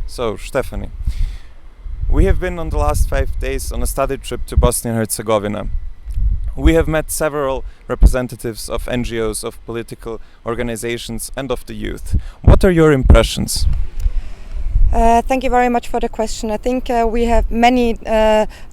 So, Stephanie, we have been on the last 5 days on a study trip to Bosnia and Herzegovina. We have met several representatives of NGOs, of political organizations, and of the youth. What are your impressions? Thank you very much for the question. I think we have many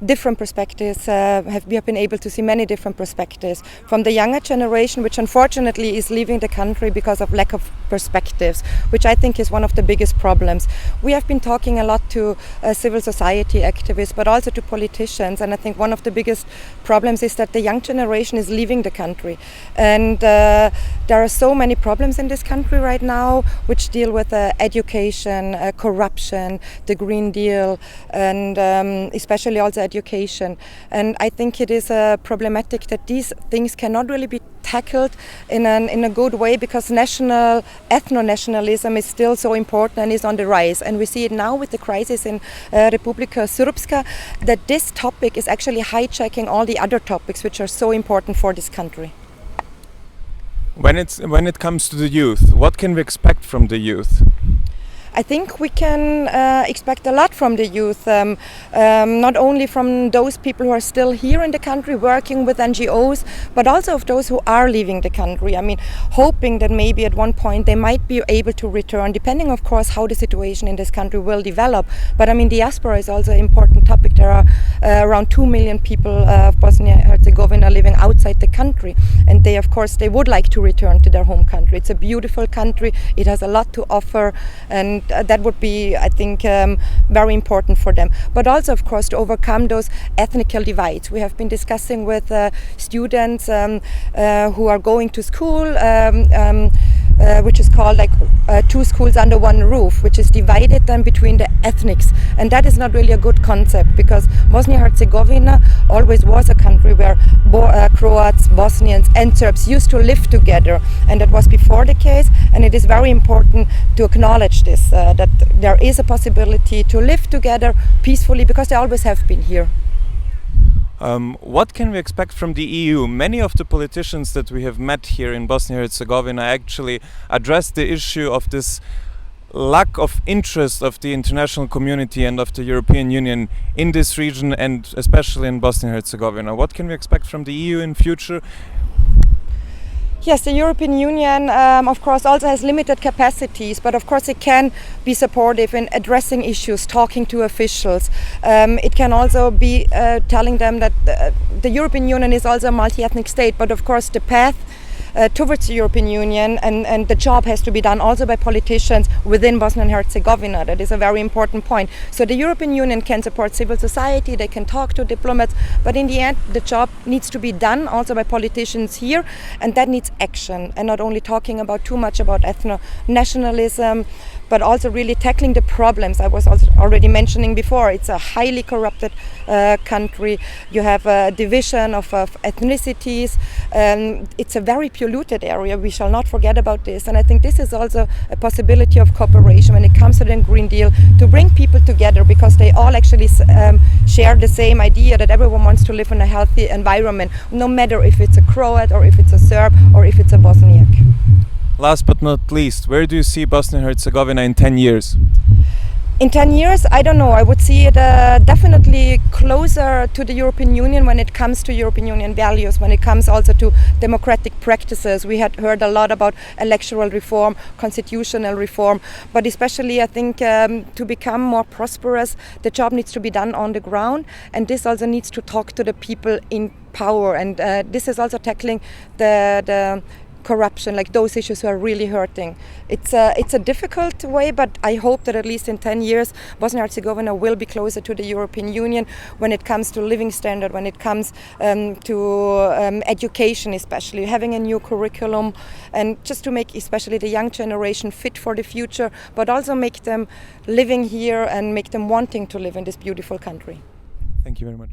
different perspectives. We have been able to see many different perspectives from the younger generation, which unfortunately is leaving the country because of lack of perspectives, which I think is one of the biggest problems. We have been talking a lot to civil society activists, but also to politicians, and I think one of the biggest problems is that the young generation is leaving the country, and there are so many problems in this country right now which deal with education, corruption, the Green Deal, and especially also education. And I think it is problematic that these things cannot really be tackled in a good way, because ethno-nationalism is still so important and is on the rise. And we see it now with the crisis in Republika Srpska, that this topic is actually hijacking all the other topics which are so important for this country. When it comes to the youth, what can we expect from the youth? I think we can expect a lot from the youth, not only from those people who are still here in the country working with NGOs, but also of those who are leaving the country. I mean, hoping that maybe at one point they might be able to return, depending of course how the situation in this country will develop. But I mean, diaspora is also an important topic. There are around 2 million people of Bosnia and Herzegovina living outside the country, and they would like to return to their home country. It's a beautiful country, it has a lot to offer, and that would be, I think, very important for them. But also, of course, to overcome those ethnical divides. We have been discussing with students who are going to school, which is called two schools under one roof, which is divided then between the ethnics. And that is not really a good concept, because Bosnia and Herzegovina always was a country where Croats, Bosnians and Serbs used to live together, and that was before the case. And it is very important to acknowledge this, that there is a possibility to live together peacefully, because they always have been here. What can we expect from the EU? Many of the politicians that we have met here in Bosnia and Herzegovina actually address the issue of this lack of interest of the international community and of the European Union in this region, and especially in Bosnia and Herzegovina. What can we expect from the EU in future? Yes, the European Union, of course, also has limited capacities, but of course it can be supportive in addressing issues, talking to officials. It can also be telling them that the European Union is also a multi-ethnic state, but of course the path towards the European Union and the job has to be done also by politicians within Bosnia and Herzegovina. That is a very important point. So the European Union can support civil society, they can talk to diplomats, but in the end the job needs to be done also by politicians here, and that needs action, and not only talking about too much about ethno-nationalism, but also really tackling the problems I was also already mentioning before. It's a highly corrupted country. You have a division of ethnicities. It's a very polluted area. We shall not forget about this. And I think this is also a possibility of cooperation when it comes to the Green Deal, to bring people together, because they all actually share the same idea that everyone wants to live in a healthy environment, no matter if it's a Croat or if it's a Serb or if it's a Bosniak. Last but not least, where do you see Bosnia and Herzegovina in 10 years? In 10 years, I don't know. I would see it definitely closer to the European Union when it comes to European Union values, when it comes also to democratic practices. We had heard a lot about electoral reform, constitutional reform, but especially I think to become more prosperous, the job needs to be done on the ground, and this also needs to talk to the people in power, and this is also tackling the corruption, like those issues who are really hurting. It's a difficult way, but I hope that at least in 10 years Bosnia and Herzegovina will be closer to the European Union when it comes to living standard, when it comes to education, especially having a new curriculum, and just to make especially the young generation fit for the future, but also make them living here and make them wanting to live in this beautiful country. Thank you very much.